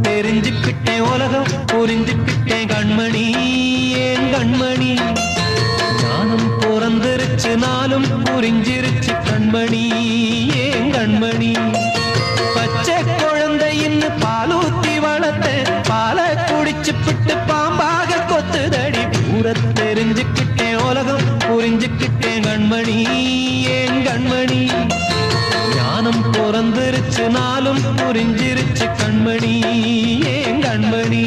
தெரிஞ்சுக்கிட்டேன் உலகம் புரிஞ்சுக்கிட்டேன் கண்மணி ஏன் கண்மணி ஞானம் பிறந்திருச்சு நாளும் புரிஞ்சிருச்சு கண்மணி ஏன் கண்மணி பச்சை குழந்தையின்னு பாலூத்தி வளர்த்த பாலை குடிச்சு பிட்டு பாம்பாக கொத்துதடி தெரிஞ்சுக்கிட்டேன் உலகம் புரிஞ்சுக்கிட்டேன் கண்மணி ஏன் கண்மணி ஞானம் பிறந்திருச்சு நாளும் புரிஞ்சிருச்சு கண்மணி ஏன் கண்மணி